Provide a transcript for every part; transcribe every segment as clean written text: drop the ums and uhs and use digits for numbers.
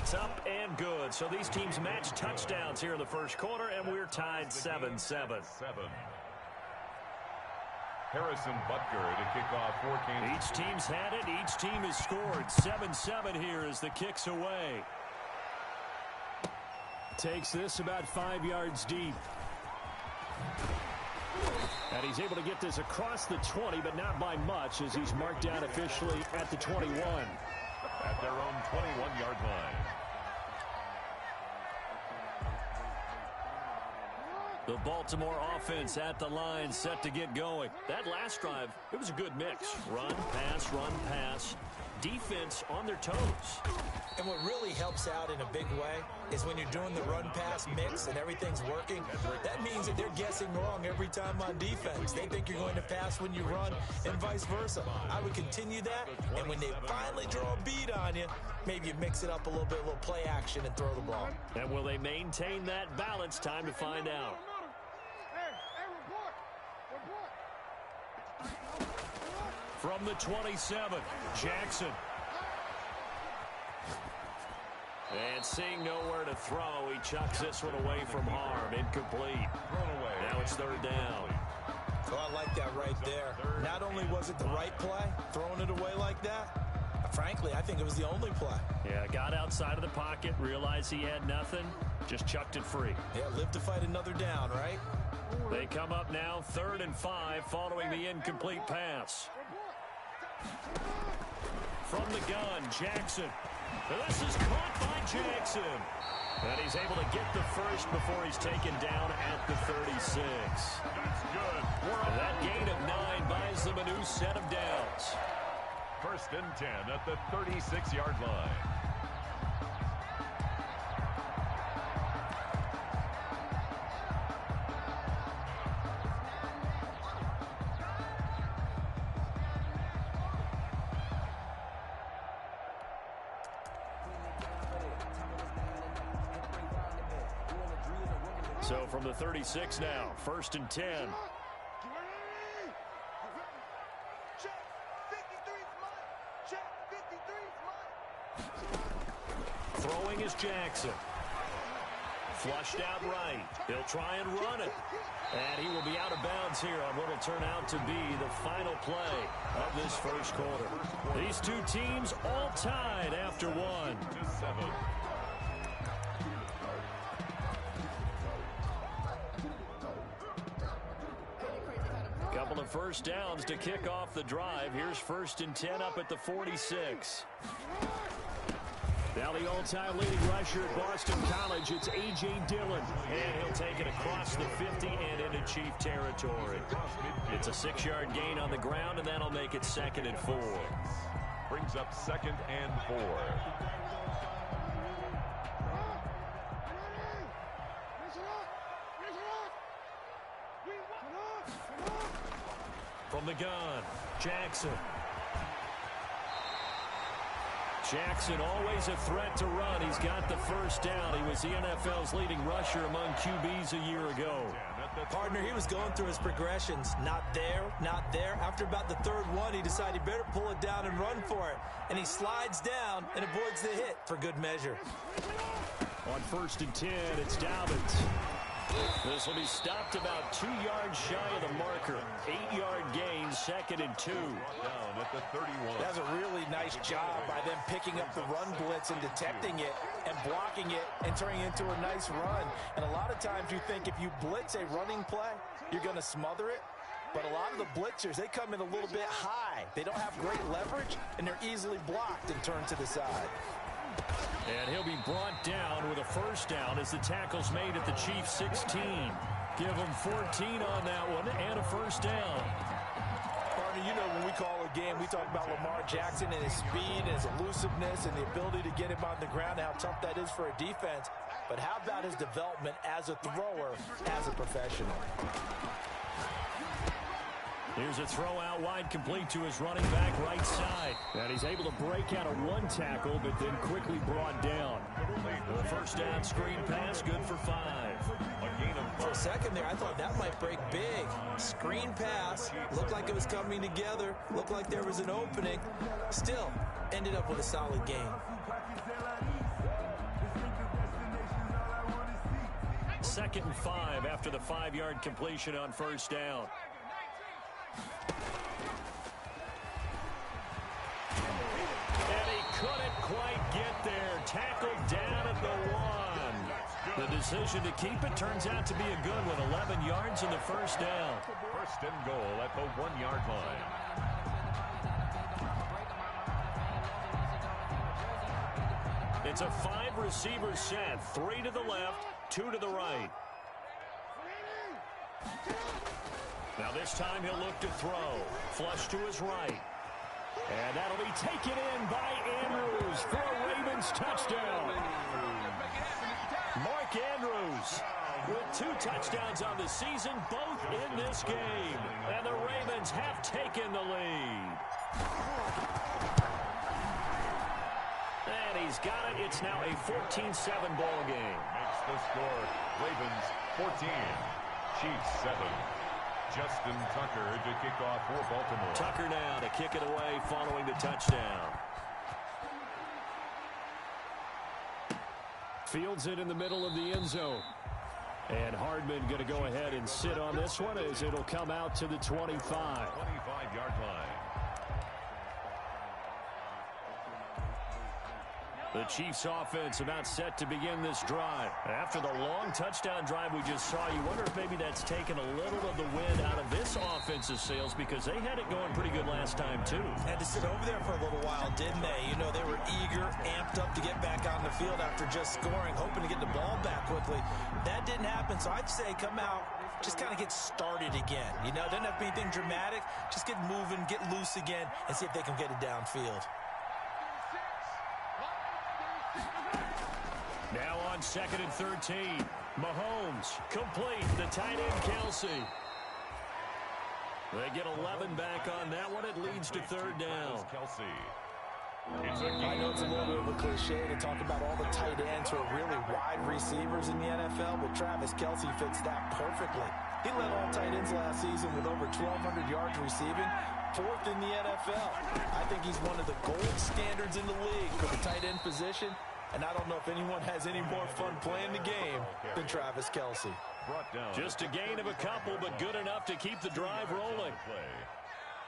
It's up and good. So these teams match touchdowns here in the first quarter, and we're tied 7-7. Harrison Butker to kick off for Kansas. Each team's had it. Each team has scored. 7-7 here as the kick's away. Takes this about 5 yards deep. And he's able to get this across the 20, but not by much, as he's marked down officially at the 21. At their own 21-yard line. The Baltimore offense at the line, set to get going. That last drive, it was a good mix. Run, pass, defense on their toes. And what really helps out in a big way is when you're doing the run-pass mix and everything's working, that means that they're guessing wrong every time on defense. They think you're going to pass when you run and vice versa. I would continue that, and when they finally draw a beat on you, maybe you mix it up a little bit, a little play action, and throw the ball. And will they maintain that balance? Time to find out. From the 27, Jackson. And seeing nowhere to throw, he chucks this one away from harm. Incomplete. Thrown away. Now it's third down. Oh, I like that right there. Not only was it the right play, throwing it away like that, frankly, I think it was the only play. Yeah, got outside of the pocket, realized he had nothing, just chucked it free. Yeah, live to fight another down, right? They come up now 3rd and 5 following the incomplete pass. From the gun, Jackson. This is caught by Jackson. And he's able to get the first before he's taken down at the 36. That's good. That gain of 9 buys them a new set of downs. 1st and 10 at the 36-yard line. So from the 36 now, 1st and 10. Throwing is Jackson. Flushed out right. He'll try and run it. And he will be out of bounds here on what will turn out to be the final play of this first quarter. These two teams all tied after one. 7. Couple of first downs to kick off the drive. Here's 1st and 10 up at the 46. Now the all-time leading rusher at Boston College, it's A.J. Dillon. And he'll take it across the 50 and into Chief territory. It's a 6-yard gain on the ground, and that'll make it 2nd and 4. Brings up 2nd and 4. From the gun, Jackson. Jackson always a threat to run. He's got the first down. He was the NFL's leading rusher among QBs a year ago. Partner, he was going through his progressions. Not there, not there. After about the 3rd one, he decided he better pull it down and run for it. And he slides down and avoids the hit for good measure. On 1st and 10, it's Dobbins. This will be stopped about 2 yards shy of the marker. 8-yard gain, 2nd and 2. Down at the 31. That's a really nice job by them picking up the run blitz and detecting it and blocking it and turning it into a nice run. And a lot of times you think if you blitz a running play, you're going to smother it. But a lot of the blitzers, they come in a little bit high. They don't have great leverage, and they're easily blocked and turned to the side. And he'll be brought down with a first down as the tackle's made at the Chiefs 16. Give him 14 on that one and a first down. Partner, you know when we call a game, we talk about Lamar Jackson and his speed and his elusiveness and the ability to get him on the ground and how tough that is for a defense. But how about his development as a thrower, as a professional? Here's a throw out wide, complete to his running back right side. And he's able to break out of one tackle, but then quickly brought down. The first down screen pass, good for 5. For a second there, I thought that might break big. Screen pass, looked like it was coming together, looked like there was an opening. Still, ended up with a solid gain. 2nd and 5 after the 5-yard completion on first down. And he couldn't quite get there. Tackled down at the 1. The decision to keep it turns out to be a good one. 11 yards in the first down. First and goal at the 1-yard line. It's a 5-receiver set. 3 to the left, 2 to the right. Now this time he'll look to throw. Flush to his right. And that'll be taken in by Andrews for a Ravens touchdown. Mark Andrews with 2 touchdowns on the season, both in this game. And the Ravens have taken the lead. And he's got it. It's now a 14-7 ball game. Makes the score. Ravens 14, Chiefs 7. Justin Tucker to kick off for Baltimore. Tucker now to kick it away following the touchdown. Fields it in the middle of the end zone. And Hardman going to go ahead and sit on this one as it'll come out to the 25. 25-yard line. The Chiefs offense about set to begin this drive. After the long touchdown drive we just saw, you wonder if maybe that's taken a little of the wind out of this offensive sails, because they had it going pretty good last time too. Had to sit over there for a little while, didn't they? You know, they were eager, amped up to get back on the field after just scoring, hoping to get the ball back quickly. That didn't happen, so I'd say come out, just kind of get started again. You know, doesn't have to be anything dramatic. Just get moving, get loose again, and see if they can get it downfield. Now on 2nd and 13. Mahomes complete. The tight end Kelce. They get 11 back on that one. It leads to 3rd down. Kelce. I know it's a little bit of a cliche to talk about all the tight ends who are really wide receivers in the NFL, but Travis Kelce fits that perfectly. He led all tight ends last season with over 1,200 yards receiving, 4th in the NFL. I think he's one of the gold standards in the league for the tight end position. And I don't know if anyone has any more fun playing the game than Travis Kelce. Just a gain of a couple, but good enough to keep the drive rolling.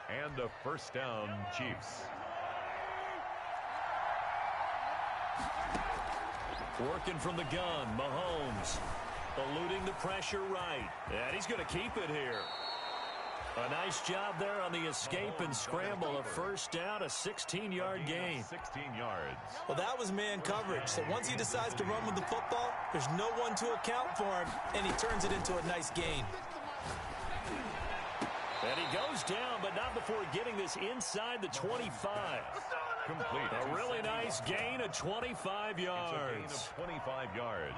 And a first down, Chiefs. Working from the gun, Mahomes. Eluding the pressure right. And he's going to keep it here. A nice job there on the escape and scramble. A first down, a 16-yard gain. 16 yards. Well, that was man coverage. So once he decides to run with the football, there's no one to account for him, and he turns it into a nice gain. And he goes down, but not before getting this inside the 25. Complete. A really nice gain of 25 yards. It's a gain of 25 yards.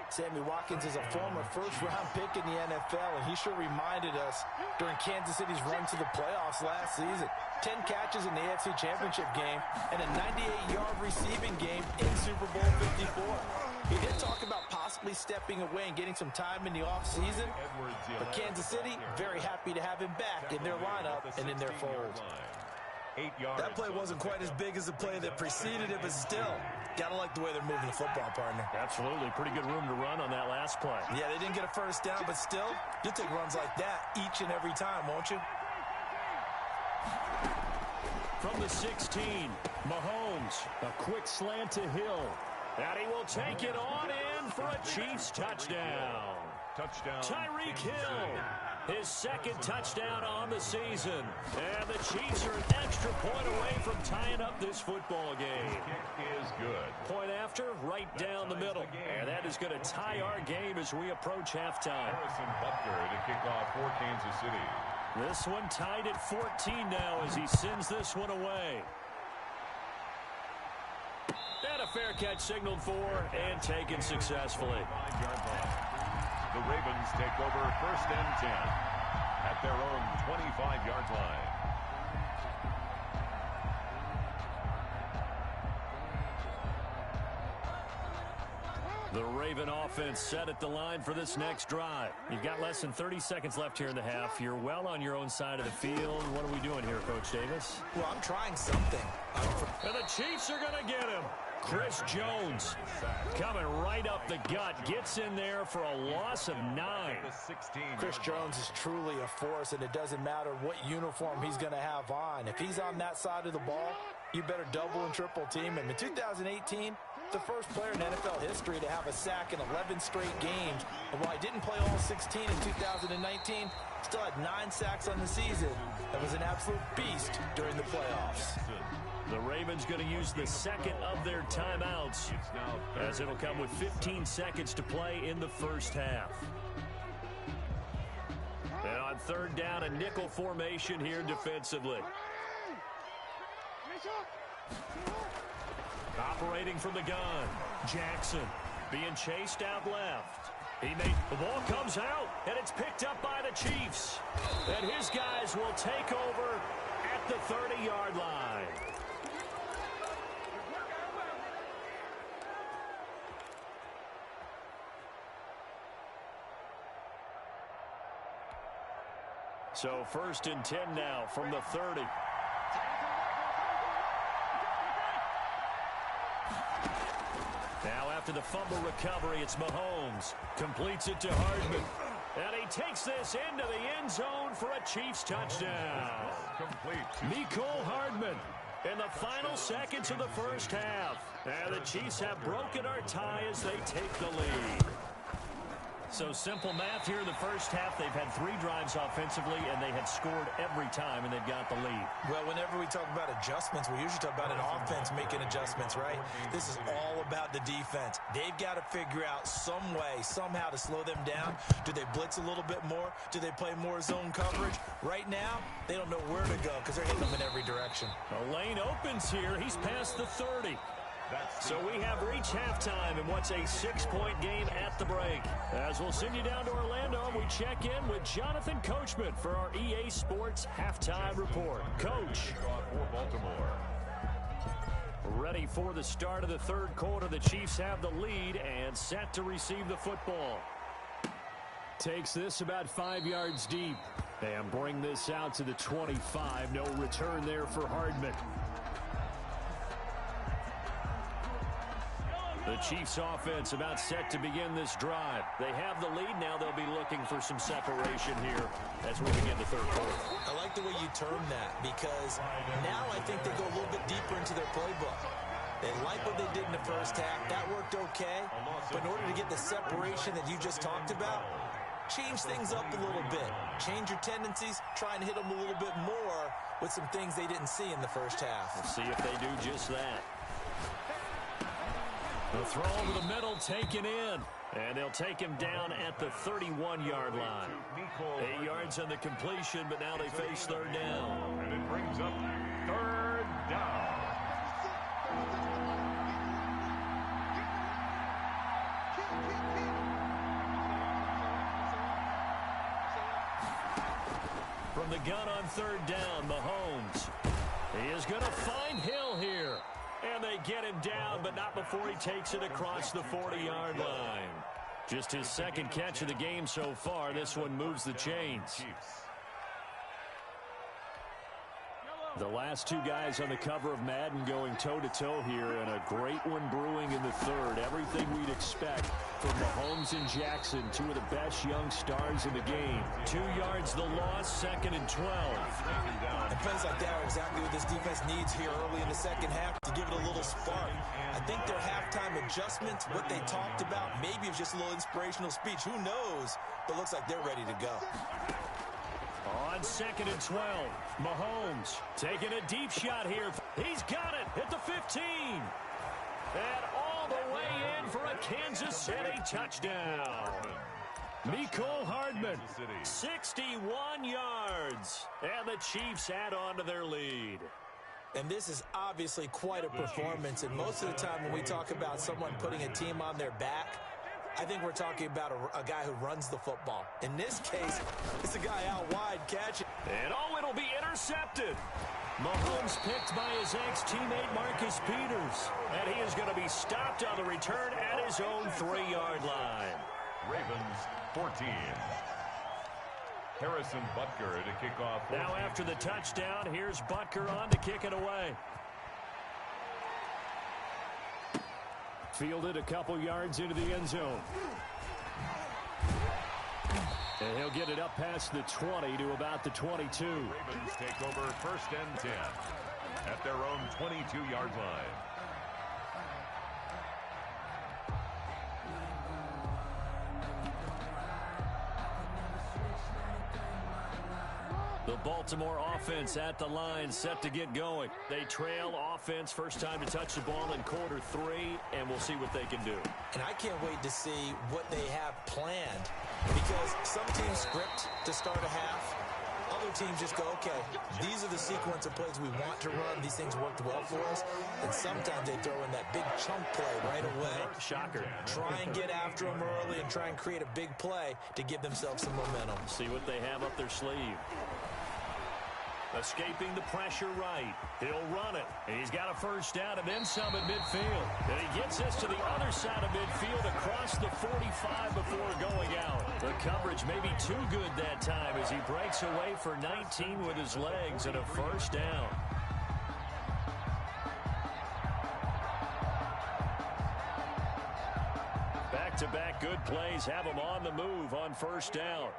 Sammy Watkins is a former first-round pick in the NFL, and he sure reminded us during Kansas City's run to the playoffs last season. 10 catches in the AFC Championship game and a 98-yard receiving game in Super Bowl 54. He did talk about possibly stepping away and getting some time in the offseason, but Kansas City, very happy to have him back in their lineup and in their fold. 8 yards. That play wasn't quite as big as the play that preceded it, but still, gotta like the way they're moving the football, partner. Absolutely. Pretty good room to run on that last play. Yeah, they didn't get a first down, but still, you'll take runs like that each and every time, won't you? From the 16, Mahomes. A quick slant to Hill. And he will take it on in for a Chiefs touchdown. Touchdown. Tyreek Hill. His 2nd touchdown on the season. And the Chiefs are an extra point away from tying up this football game. Kick is good. Point after, right down the middle. And that is going to tie our game as we approach halftime. Harrison Butker to kick off for Kansas City. This one tied at 14 now as he sends this one away. And a fair catch signaled for and taken successfully. 5-yard line. The Ravens take over 1st and 10 at their own 25-yard line. The Raven offense set at the line for this next drive. You've got less than 30 seconds left here in the half. You're well on your own side of the field. What are we doing here, Coach Davis? Well, I'm trying something. And the Chiefs are going to get him. Chris Jones coming right up the gut. Gets in there for a loss of 9. Chris Jones is truly a force, and it doesn't matter what uniform he's going to have on. If he's on that side of the ball, you better double and triple team him. In 2018, the first player in NFL history to have a sack in 11 straight games. And while he didn't play all 16 in 2019, still had 9 sacks on the season. That was an absolute beast during the playoffs. The Ravens going to use the second of their timeouts, as it'll come with 15 seconds to play in the first half. And on third down, a nickel formation here defensively. Operating from the gun, Jackson being chased out left. The ball comes out, and it's picked up by the Chiefs. And his guys will take over at the 30-yard line. So 1st and 10 now from the 30. Now after the fumble recovery, it's Mahomes. Completes it to Hardman. And he takes this into the end zone for a Chiefs touchdown. Mecole Hardman in the final seconds of the first half. And the Chiefs have broken our tie as they take the lead. So simple math here in the first half. They've had 3 drives offensively, and they had scored every time, and they've got the lead. Well, whenever we talk about adjustments, we usually talk about an offense making adjustments, right? This is all about the defense. They've got to figure out some way, somehow to slow them down. Do they blitz a little bit more? Do they play more zone coverage? Right now, they don't know where to go because they're hitting them in every direction. The lane opens here. He's past the 30. So we have reached halftime in what's a 6-point game at the break. As we'll send you down to Orlando, we check in with Jonathan Coachman for our EA Sports Halftime Report. Coach. Ready for the start of the third quarter. The Chiefs have the lead and set to receive the football. Takes this about 5 yards deep. And bring this out to the 25. No return there for Hardman. The Chiefs offense about set to begin this drive. They have the lead. Now they'll be looking for some separation here as we begin the third quarter. I like the way you term that because now I think they go a little bit deeper into their playbook. They like what they did in the first half. That worked okay. But in order to get the separation that you just talked about, change things up a little bit. Change your tendencies. Try and hit them a little bit more with some things they didn't see in the first half. We'll see if they do just that. The throw over the middle taken in. And they'll take him down at the 31-yard line. 8 yards on the completion, but now they face third down. And it brings up third down. From the gun on third down, Mahomes. He is going to find Hill here. And they get him down, but not before he takes it across the 40-yard line. Just his second catch of the game so far. This one moves the chains. The last 2 guys on the cover of Madden going toe-to-toe here, and a great one brewing in the third. Everything we'd expect from Mahomes and Jackson, 2 of the best young stars in the game. 2 yards the loss, 2nd and 12. And plays like that are exactly what this defense needs here early in the second half to give it a little spark. I think their halftime adjustments, what they talked about, maybe it was just a little inspirational speech. Who knows? But it looks like they're ready to go. On 2nd and 12, Mahomes taking a deep shot here. He's got it at the 15. And all the way in for a Kansas City touchdown. Mecole Hardman, 61 yards. And the Chiefs add on to their lead. And this is obviously quite a performance. And most of the time when we talk about someone putting a team on their back, I think we're talking about a guy who runs the football. In this case, it's a guy out wide catching. And it'll be intercepted. Mahomes picked by his ex-teammate Marcus Peters. And he is going to be stopped on the return at his own 3-yard line. Ravens 14. Harrison Butker to kick off. Now after the touchdown, here's Butker on to kick it away. Fielded a couple yards into the end zone. And he'll get it up past the 20 to about the 22. Ravens take over 1st and 10 at their own 22-yard line. The Baltimore offense at the line, set to get going. They trail offense, first time to touch the ball in quarter 3, and we'll see what they can do. And I can't wait to see what they have planned, because some teams script to start a half. Other teams just go, okay, these are the sequence of plays we want to run. These things worked well for us. And sometimes they throw in that big chunk play right away. Shocker. Try and get after them early and try and create a big play to give themselves some momentum. See what they have up their sleeve. Escaping the pressure right. He'll run it. And he's got a first down and then some at midfield. And he gets this to the other side of midfield across the 45 before going out. The coverage may be too good that time as he breaks away for 19 with his legs and a first down. Back-to-back good plays have him on the move on first down.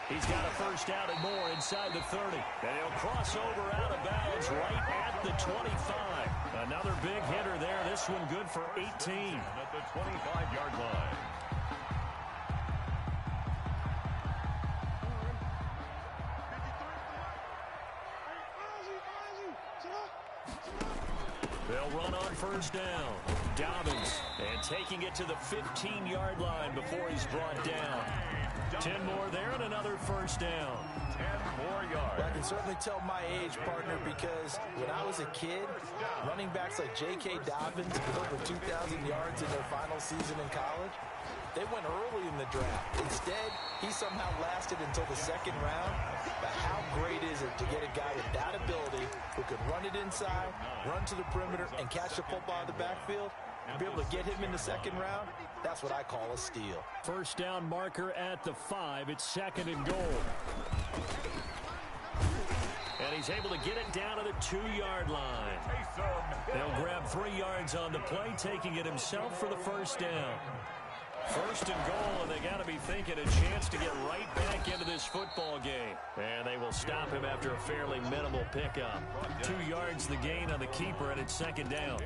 He's got a first down and more inside the 30. And he'll cross over out of bounds right at the 25. Another big hitter there. This one good for 18. At the 25-yard line. They'll run on first down. Dobbins, and taking it to the 15-yard line before he's brought down. 10 more there and another first down. 10 more yards. Well, I can certainly tell my age, partner, because when I was a kid, running backs like J.K. Dobbins with over 2,000 yards in their final season in college, they went early in the draft. Instead, he somehow lasted until the 2nd round. But how great is it to get a guy with that ability who can run it inside, run to the perimeter, and catch the football in the backfield? Be able to get him in the 2nd round, that's what I call a steal. First down marker at the 5. It's 2nd and goal. And he's able to get it down to the 2-yard line. They'll grab 3 yards on the play, taking it himself for the first down. First and goal, and they got to be thinking a chance to get right back into this football game. And they will stop him after a fairly minimal pickup. 2 yards the gain on the keeper, and it's 2nd down.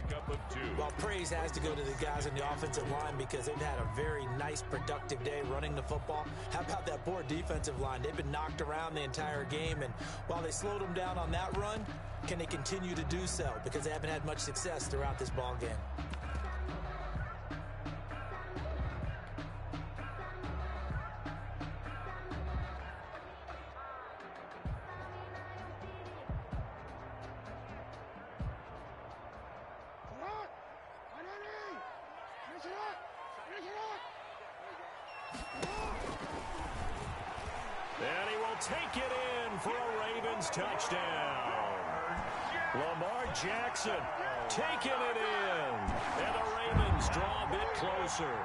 Well, praise has to go to the guys in the offensive line because they've had a very nice, productive day running the football. How about that poor defensive line? They've been knocked around the entire game, and while they slowed them down on that run, can they continue to do so? Because they haven't had much success throughout this ball game. And he will take it in for a Ravens touchdown. Lamar Jackson taking it in. And the Ravens draw a bit closer.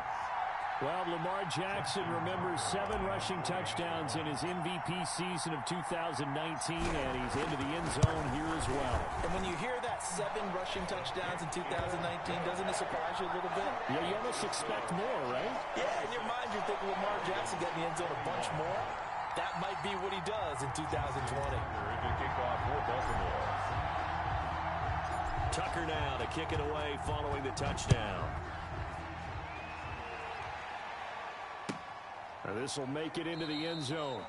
Well, Lamar Jackson remembers 7 rushing touchdowns in his MVP season of 2019, and he's into the end zone here as well. And when you hear that 7 rushing touchdowns in 2019, doesn't it surprise you a little bit? Yeah, you almost expect more, right? Yeah, in your mind you're thinking Lamar Jackson got in the end zone a bunch more. That might be what he does in 2020. Kickoff for Baltimore. Tucker now to kick it away following the touchdown. This will make it into the end zone.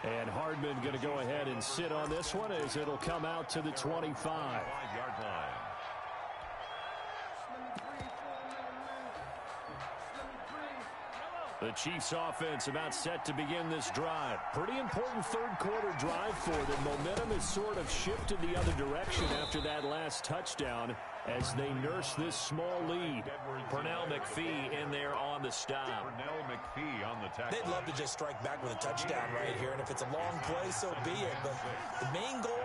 And Hardman going to go ahead and sit on this one as it'll come out to the 25. 5-yard line. The Chiefs offense about set to begin this drive. Pretty important 3rd quarter drive for them. Momentum has sort of shifted the other direction after that last touchdown as they nurse this small lead. Pernell McPhee in there on the stop. Pernell McPhee on the tackle. They'd love to just strike back with a touchdown right here, and if it's a long play, so be it. But the main goal,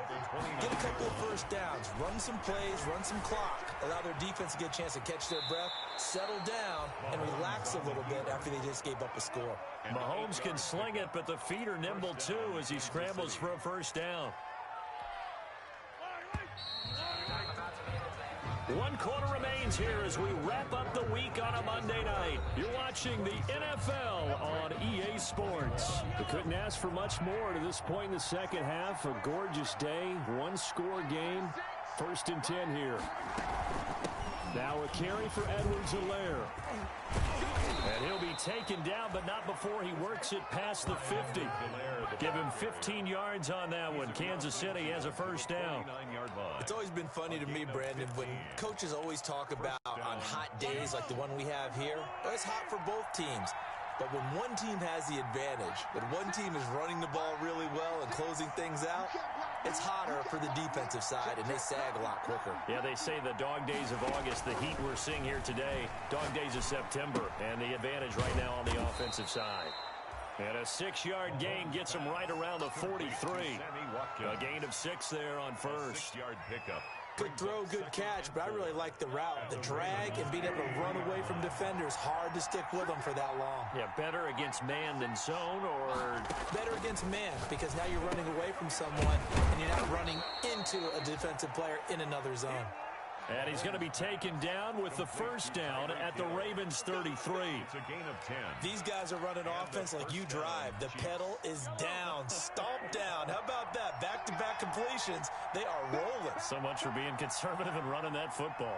get a couple of first downs, run some plays, run some clock, allow their defense to get a chance to catch their breath, settle down, and relax a little bit after they just gave up a score. Mahomes can sling it, but the feet are nimble too as he scrambles for a first down. One quarter remains here as we wrap up the week on a Monday night. You're watching the NFL on EA Sports. We couldn't ask for much more to this point in the second half. A gorgeous day, one-score game. 1st and 10 here. Now a carry for Edwards-Helaire. And he'll be taken down, but not before he works it past the 50. Give him 15 yards on that one. Kansas City has a first down. It's always been funny to me, Brandon, when coaches always talk about on hot days like the one we have here. Well, it's hot for both teams. But when one team has the advantage, when one team is running the ball really well and closing things out, it's hotter for the defensive side, and they sag a lot quicker. Yeah, they say the dog days of August, the heat we're seeing here today, dog days of September, and the advantage right now on the offensive side. And a 6-yard gain gets him right around the 43. A gain of 6 there on first. 6-yard pickup. Good throw, good catch, but I really like the route. The drag and being able to run away from defenders, hard to stick with them for that long. Yeah, better against man than zone, or better against man, because now you're running away from someone and you're not running into a defensive player in another zone. And he's going to be taken down with the first down at the Ravens 33. It's a gain of 10. These guys are running offense like you drive. The pedal is down, stomp down. How about that? Back-to-back completions. They are rolling. So much for being conservative and running that football.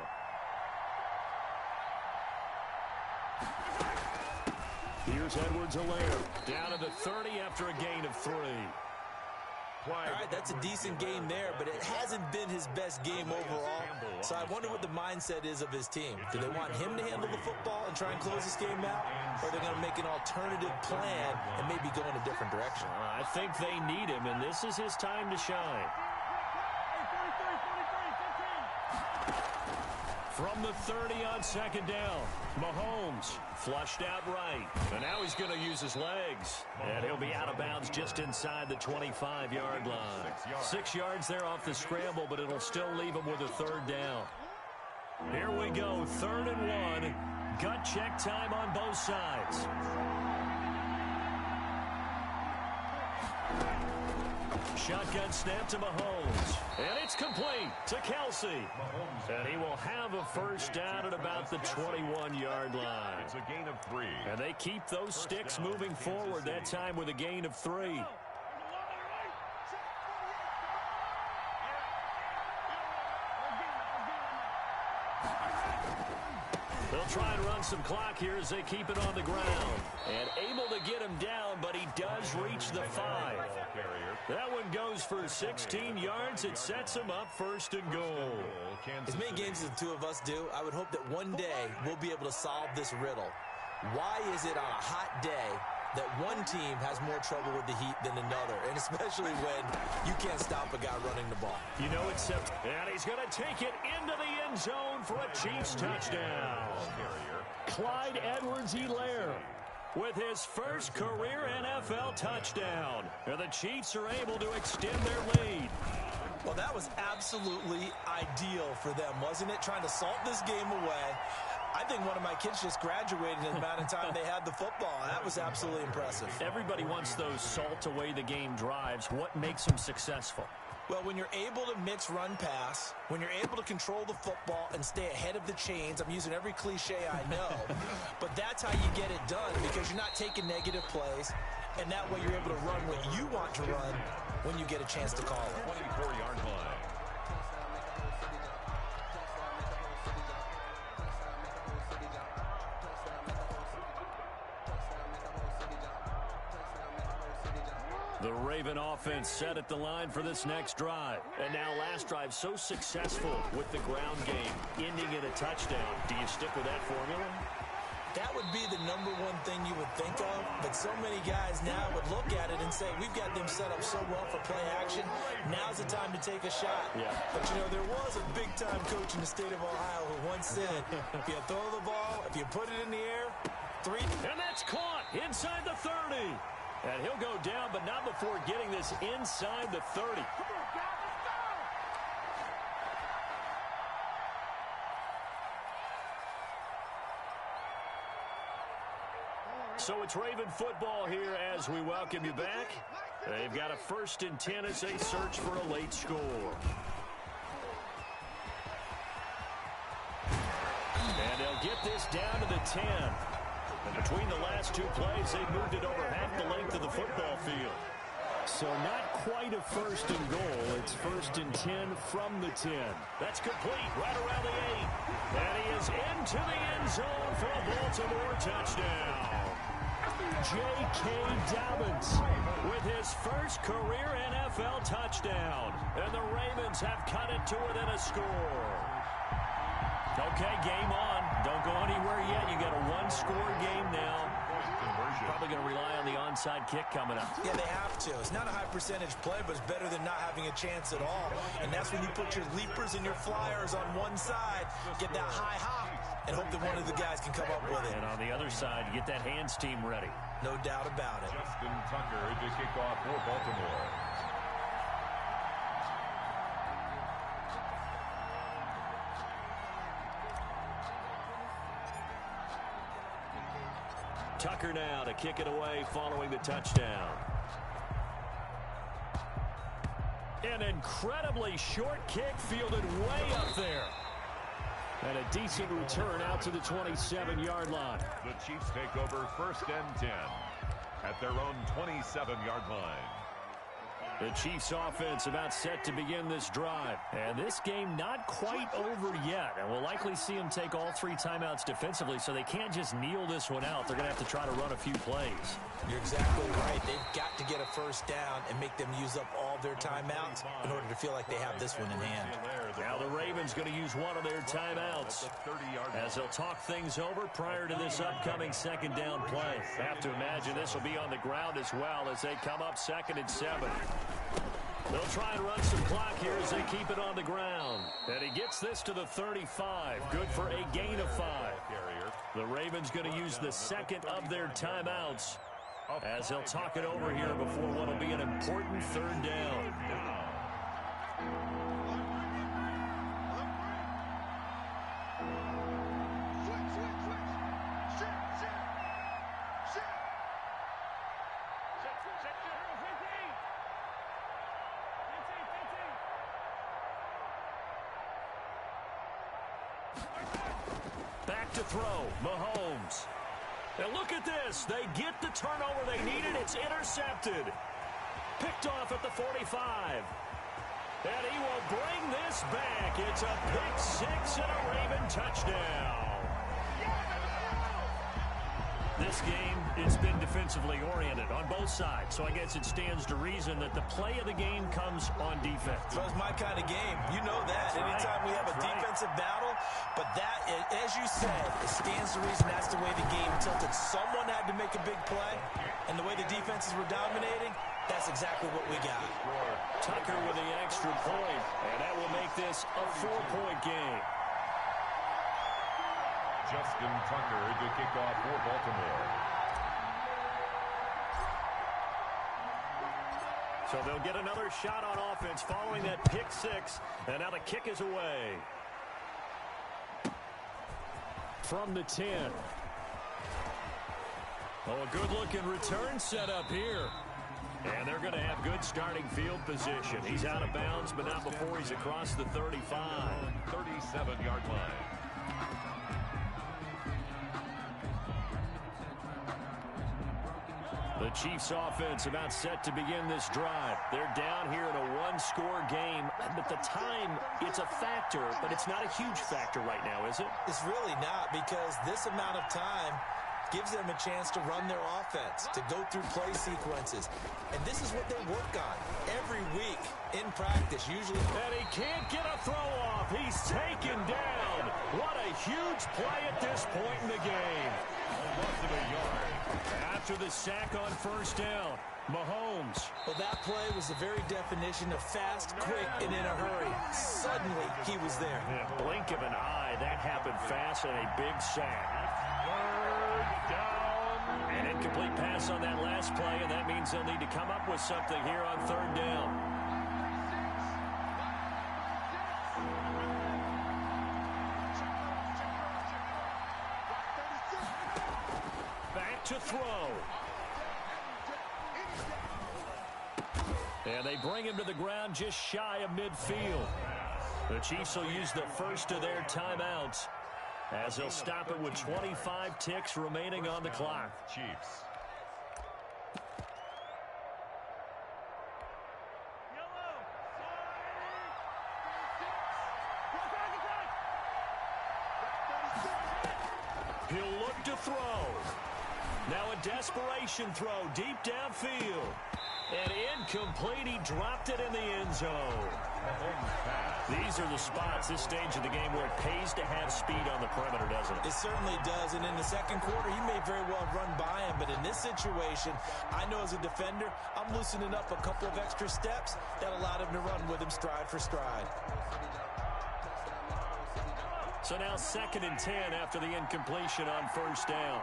Here's Edwards-Helaire down to the 30 after a gain of 3. All right, that's a decent game there, but it hasn't been his best game overall. So I wonder what the mindset is of his team. Do they want him to handle the football and try and close this game out? Or are they going to make an alternative plan and maybe go in a different direction? I think they need him, and this is his time to shine. From the 30 on second down, Mahomes flushed out right. And now he's going to use his legs. And he'll be out of bounds just inside the 25-yard line. 6 yards there off the scramble, but it'll still leave him with a third down. Here we go, 3rd and 1. Gut check time on both sides. Shotgun snap to Mahomes. And it's complete to Kelsey. And he will have a first down at about the 21-yard line. It's a gain of 3. And they keep those sticks moving forward, that time with a gain of 3. They'll try and run some clock here as they keep it on the ground. And able to get him down, but he does reach the 5. That one goes for 16 yards. It sets him up 1st and goal. As many games as the two of us do, I would hope that one day we'll be able to solve this riddle. Why is it on a hot day that one team has more trouble with the heat than another, and especially when you can't stop a guy running the ball? You know, except, and he's going to take it into the end zone for a Chiefs touchdown. Clyde Edwards-Helaire with his first career NFL touchdown. And the Chiefs are able to extend their lead. Well, that was absolutely ideal for them, wasn't it? Trying to salt this game away. I think one of my kids just graduated in the amount of time they had the football. That was absolutely impressive. Everybody wants those salt away the game drives. What makes them successful? Well, when you're able to mix run-pass, when you're able to control the football and stay ahead of the chains, I'm using every cliche I know, but that's how you get it done, because you're not taking negative plays, and that way you're able to run what you want to run when you get a chance to call it. 24-yard line. The Raven offense set at the line for this next drive. And now last drive so successful with the ground game, ending in a touchdown. Do you stick with that formula? That would be the number one thing you would think of, but so many guys now would look at it and say, we've got them set up so well for play action, now's the time to take a shot. Yeah. But, you know, there was a big-time coach in the state of Ohio who once said, if you throw the ball, if you put it in the air, 3. And that's caught inside the 30. And he'll go down, but not before getting this inside the 30. So it's Raven football here as we welcome you back. They've got a 1st and 10 as they search for a late score. get this down to the 10. And between the last two plays, they moved it over half the length of the football field. So not quite a first and goal. It's first and 10 from the 10. That's complete right around the 8. And he is into the end zone for a Baltimore touchdown. J.K. Dobbins with his first career NFL touchdown. And the Ravens have cut it to within a score. Okay, game on. Don't go anywhere yet. You got a one-score game now. Probably going to rely on the onside kick coming up. Yeah, they have to. It's not a high-percentage play, but it's better than not having a chance at all. And that's when you put your leapers and your flyers on one side, get that high hop, and hope that one of the guys can come up with it. And on the other side, get that hands team ready. No doubt about it. Justin Tucker to kick off for Baltimore. Tucker now to kick it away following the touchdown. An incredibly short kick fielded way up there. And a decent return out to the 27-yard line. The Chiefs take over first and 10 at their own 27-yard line. The Chiefs offense about set to begin this drive. And this game not quite over yet. And we'll likely see them take all three timeouts defensively, so they can't just kneel this one out. They're going to have to try to run a few plays. You're exactly right. They've got to get a first down and make them use up all their timeouts in order to feel like they have this one in hand. Now the Ravens going to use one of their timeouts as they'll talk things over prior to this upcoming second down play. I have to imagine this will be on the ground as well as they come up 2nd and 7. They'll try and run some clock here as they keep it on the ground. And he gets this to the 35. Good for a gain of 5. The Ravens going to use the second of their timeouts as they'll talk it over here before what will be an important third down. Back to throw, Mahomes. And look at this. They get the turnover they needed. It's intercepted. Picked off at the 45. And he will bring this back. It's a pick six and a Raven touchdown. This game, it's been defensively oriented on both sides, so I guess it stands to reason that the play of the game comes on defense. Well, it's my kind of game. You know that. Anytime we have a defensive battle, but that, as you said, it stands to reason that's the way the game tilted. Someone had to make a big play, and the way the defenses were dominating, that's exactly what we got. Tucker with the extra point, and that will make this a 4-point game. Justin Tucker to kick off for Baltimore. So they'll get another shot on offense following that pick six, and now the kick is away. From the 10. Oh, a good-looking return set up here. And they're going to have good starting field position. He's out of bounds, but not before he's across the 35. 37-yard line. The Chiefs offense about set to begin this drive. They're down here in a one-score game, but the time, it's a factor, but it's not a huge factor right now, is it? It's really not, because this amount of time gives them a chance to run their offense, to go through play sequences. And this is what they work on every week in practice, usually. And he can't get a throw off. He's taken down. What a huge play at this point in the game. After the sack on first down, Mahomes. Well, that play was the very definition of fast, quick, and in a hurry. Suddenly, he was there. In a blink of an eye, that happened fast, and a big sack. Third down. An incomplete pass on that last play, and that means they'll need to come up with something here on third down. To throw. And they bring him to the ground just shy of midfield. The Chiefs will use the first of their timeouts as they'll stop it with 25 ticks remaining on the clock. Chiefs. He'll look to throw. Now a desperation throw deep downfield. And incomplete. He dropped it in the end zone. These are the spots, this stage of the game, where it pays to have speed on the perimeter, doesn't it? It certainly does. And in the second quarter, he may very well run by him. But in this situation, I know as a defender, I'm loosening up a couple of extra steps that allowed him to run with him stride for stride. So now 2nd and 10 after the incompletion on first down.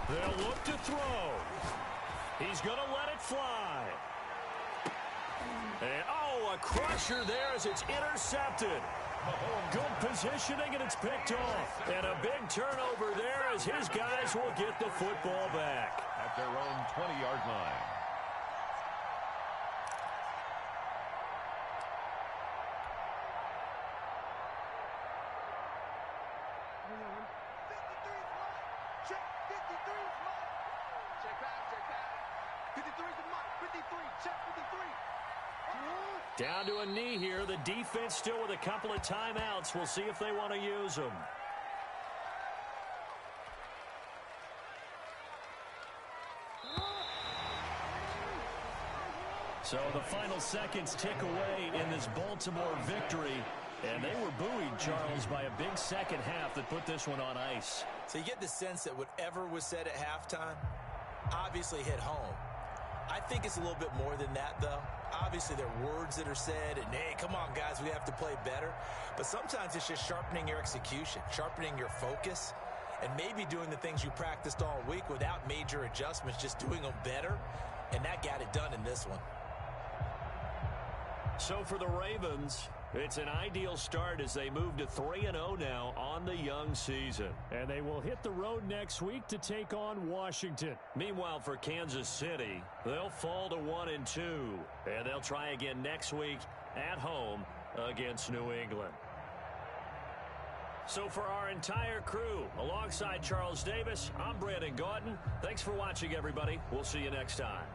They'll look to throw. He's going to let it fly. And, a crusher there as it's intercepted. Good positioning, and it's picked off. And a big turnover there as his guys will get the football back. At their own 20-yard line. Down to a knee here. The defense still with a couple of timeouts. We'll see if they want to use them. So the final seconds tick away in this Baltimore victory. And they were buoyed, Charles, by a big second half that put this one on ice. So you get the sense that whatever was said at halftime obviously hit home. I think it's a little bit more than that, though. Obviously, there are words that are said, and, hey, come on, guys, we have to play better. But sometimes it's just sharpening your execution, sharpening your focus, and maybe doing the things you practiced all week without major adjustments, just doing them better, and that got it done in this one. So for the Ravens, it's an ideal start as they move to 3-0 now on the young season. And they will hit the road next week to take on Washington. Meanwhile, for Kansas City, they'll fall to 1-2. And they'll try again next week at home against New England. So for our entire crew, alongside Charles Davis, I'm Brandon Gaudin. Thanks for watching, everybody. We'll see you next time.